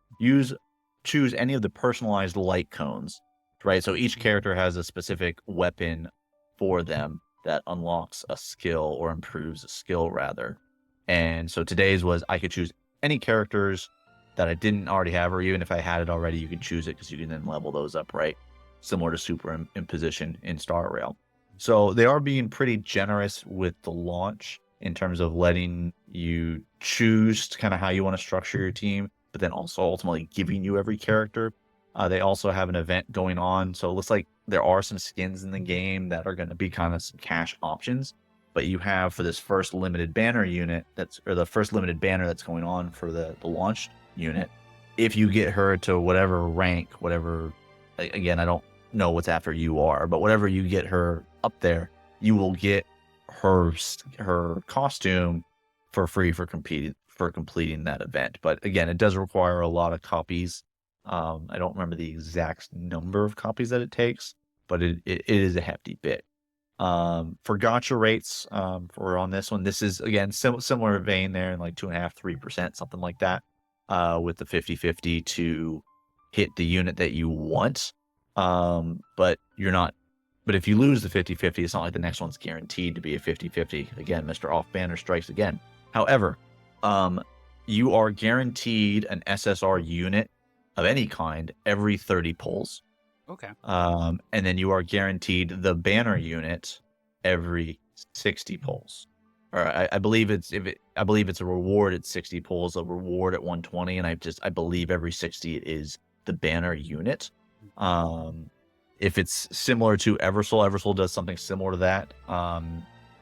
choose any of the personalized light cones, right? So each character has a specific weapon for them that unlocks a skill or improves a skill rather. And so today's was I could choose any characters that I didn't already have, or even if I had it already, you can choose it because you can then level those up, right? Similar to Super Imposition in Star Rail. So they are being pretty generous with the launch in terms of letting you choose kind of how you want to structure your team, but then also ultimately giving you every character. They also have an event going on. So it looks like there are some skins in the game that are going to be kind of some cash options. But you have for this first limited banner unit or the first limited banner that's going on for the launch unit. If you get her to whatever rank, whatever, again, I don't know what's after you are, but whatever you get her up there, you will get her costume for free for completing that event. But again, it does require a lot of copies. I don't remember the exact number of copies that it takes, but it is a hefty bit. For gacha rates, for on this one, this is again similar vein there in like 2.5%, 3%, something like that. with the 50/50 to hit the unit that you want. But you're not. But if you lose the 50/50, it's not like the next one's guaranteed to be a 50/50. Again, Mr. Off Banner strikes again. However, you are guaranteed an SSR unit of any kind every 30 pulls. Okay. And then you are guaranteed the banner unit every 60 pulls. Or I believe it's a reward at 60 pulls, a reward at 120, and I believe every 60 is the banner unit. If it's similar to Eversoul does something similar to that.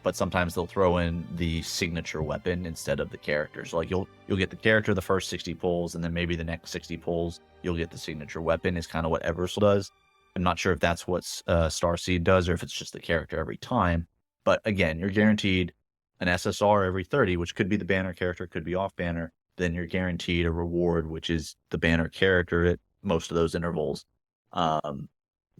But sometimes they'll throw in the signature weapon instead of the character. So like you'll get the character the first 60 pulls, and then maybe the next 60 pulls you'll get the signature weapon. Is kind of what Eversoul does. I'm not sure if that's what Starseed does or if it's just the character every time. But again, you're guaranteed an SSR every 30, which could be the banner character, could be off banner. Then you're guaranteed a reward, which is the banner character at most of those intervals,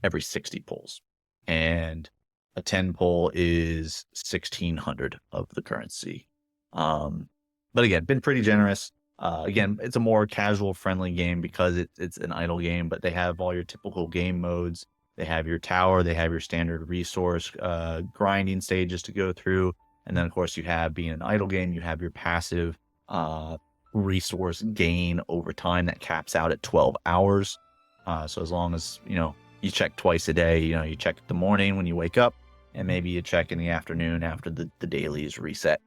every 60 pulls. And a 10 pull is 1,600 of the currency. But again, been pretty generous. Again, it's a more casual, friendly game because it's an idle game, but they have all your typical game modes. They have your tower, they have your standard resource grinding stages to go through. And then, of course, you have, being an idle game, you have your passive resource gain over time that caps out at 12 hours. So as long as, you check twice a day, you check in the morning when you wake up, and maybe you check in the afternoon after the dailies reset.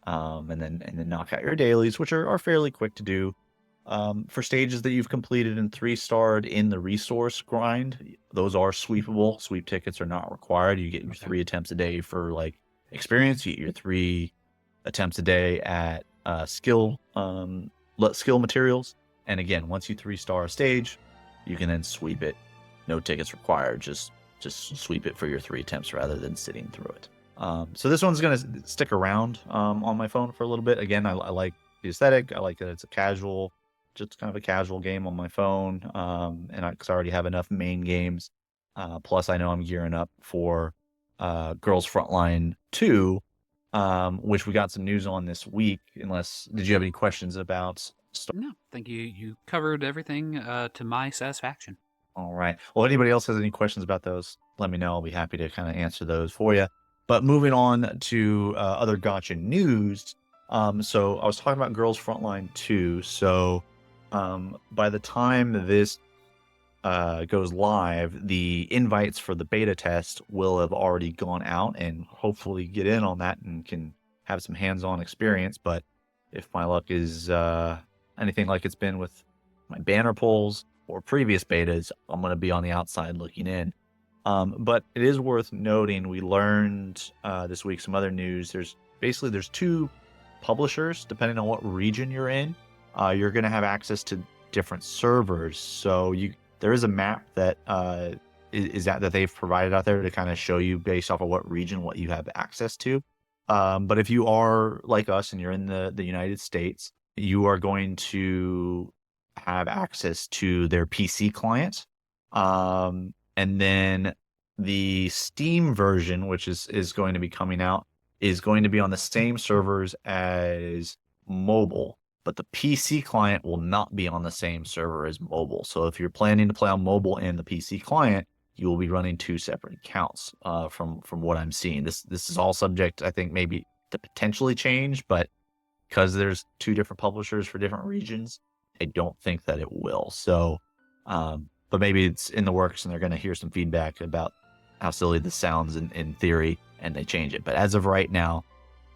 And then knock out your dailies, which are fairly quick to do. For stages that you've completed and 3-starred in the resource grind, those are sweepable. Sweep tickets are not required. You get your 3 attempts a day for like experience. You get your 3 attempts a day at skill materials. And again, once you 3-star a stage, you can then sweep it. No tickets required. Just sweep it for your 3 attempts rather than sitting through it. So this one's going to stick around on my phone for a little bit. Again, I like the aesthetic. I like that it's just kind of a casual game on my phone. And because I already have enough main games. Plus, I know I'm gearing up for Girls Frontline 2, which we got some news on this week. Did you have any questions about? No, thank you. You covered everything to my satisfaction. All right. Well, anybody else has any questions about those, let me know. I'll be happy to kind of answer those for you. But moving on to other Gacha news. So I was talking about Girls Frontline 2. So by the time this goes live, the invites for the beta test will have already gone out, and hopefully get in on that and can have some hands-on experience. But if my luck is anything like it's been with my banner pulls or previous betas, I'm going to be on the outside looking in. But it is worth noting, we learned this week some other news. There's 2 publishers, depending on what region you're in. You're going to have access to different servers. So there is a map that that they've provided out there to kind of show you based off of what region what you have access to. But if you are like us and you're in the United States, you are going to have access to their PC client. And then the Steam version, which is going to be coming out, is going to be on the same servers as mobile, but the PC client will not be on the same server as mobile. So if you're planning to play on mobile and the PC client, you will be running 2 separate accounts from what I'm seeing. This is all subject, I think, maybe to potentially change, but because there's 2 different publishers for different regions, I don't think that it will. So, but maybe it's in the works and they're going to hear some feedback about how silly this sounds in theory, and they change it. But as of right now,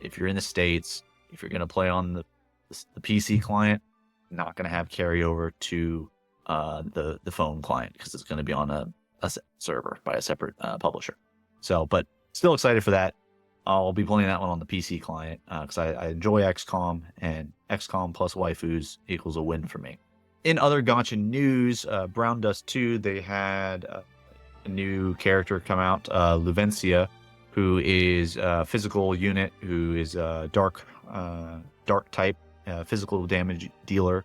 if you're in the States, if you're going to play on the PC client, not going to have carryover to the phone client because it's going to be on a server by a separate publisher. So, but still excited for that. I'll be playing that one on the PC client because I enjoy XCOM, and XCOM plus waifus equals a win for me. In other Gacha news, Brown Dust 2, they had a new character come out, Luvencia, who is a physical unit, who is a dark type, physical damage dealer.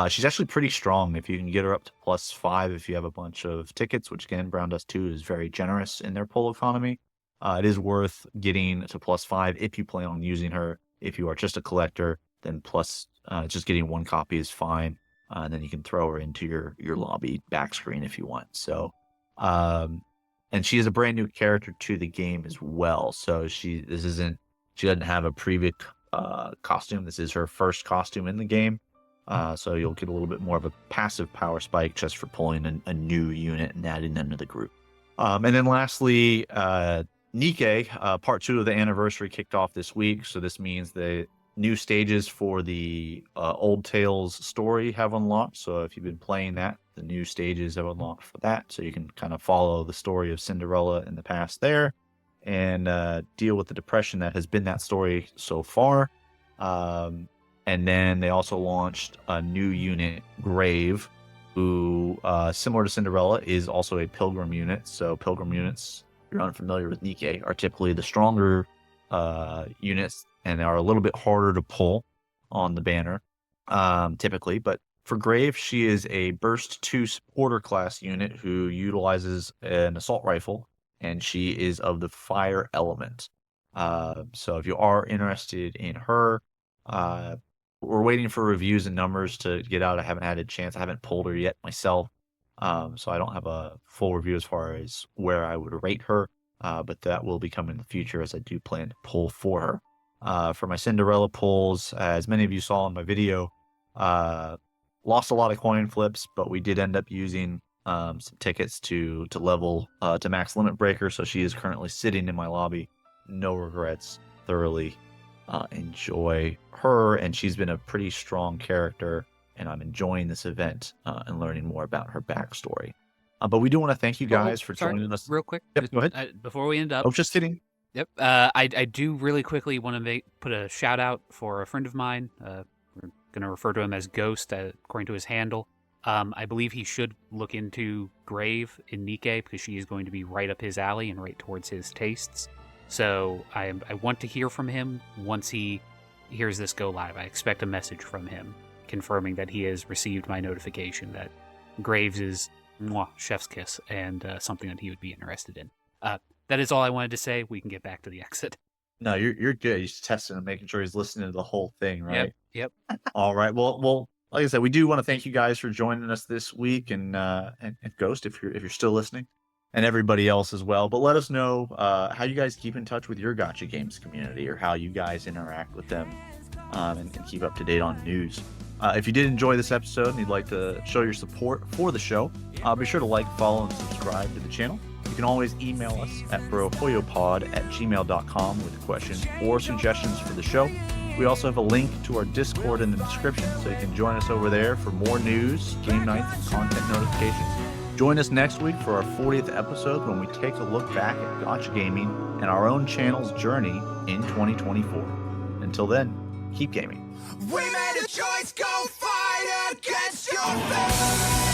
She's actually pretty strong if you can get her up to +5 if you have a bunch of tickets, which again, Brown Dust 2 is very generous in their pull economy. It is worth getting to +5 if you plan on using her. If you are just a collector, then Just getting one copy is fine. And then you can throw her into your lobby back screen if you want. So, um, and she is a brand new character to the game as well. So she doesn't have a previous costume. This is her first costume in the game. So you'll get a little bit more of a passive power spike just for pulling a new unit and adding them to the group. And then lastly, Nikke, part 2 of the anniversary kicked off this week. So this means the new stages for the Old Tales story have unlocked. So if you've been playing that, the new stages have unlocked for that. So you can kind of follow the story of Cinderella in the past there and deal with the depression that has been that story so far. And then they also launched a new unit, Grave, who, similar to Cinderella, is also a pilgrim unit. So pilgrim units, if you're unfamiliar with Nikke, are typically the stronger units, and they are a little bit harder to pull on the banner, typically. But for Grave, she is a Burst 2 supporter class unit who utilizes an assault rifle, and she is of the fire element. So if you are interested in her, we're waiting for reviews and numbers to get out. I haven't had a chance. I haven't pulled her yet myself. So I don't have a full review as far as where I would rate her. But that will be coming in the future as I do plan to pull for her. For my Cinderella pulls, as many of you saw in my video, lost a lot of coin flips, but we did end up using some tickets to level to max limit breaker. So she is currently sitting in my lobby. No regrets. Thoroughly enjoy her, and she's been a pretty strong character, and I'm enjoying this event and learning more about her backstory. But we do want to thank you guys for joining us. Real quick. Yep, go ahead. Before we end up. Oh, just kidding. Yep. I do really quickly want to put a shout out for a friend of mine. We're going to refer to him as Ghost, according to his handle. I believe he should look into Grave in Nikke because she is going to be right up his alley and right towards his tastes. So I want to hear from him once he hears this go live. I expect a message from him confirming that he has received my notification that Graves is chef's kiss and something that he would be interested in. That is all I wanted to say. We can get back to the exit. No, you're good. He's testing and making sure he's listening to the whole thing, right? Yep. All right. Well, like I said, we do want to thank you guys for joining us this week, and Ghost, if you're still listening, and everybody else as well. But let us know how you guys keep in touch with your Gacha Games community, or how you guys interact with them, and keep up to date on news. If you did enjoy this episode and you'd like to show your support for the show, be sure to like, follow, and subscribe to the channel. You can always email us at brohoyopod@gmail.com with questions or suggestions for the show. We also have a link to our Discord in the description, so you can join us over there for more news, game nights, and content notifications. Join us next week for our 40th episode when we take a look back at Gacha gaming and our own channel's journey in 2024. Until then, keep gaming. We made a choice, go fight against your fate.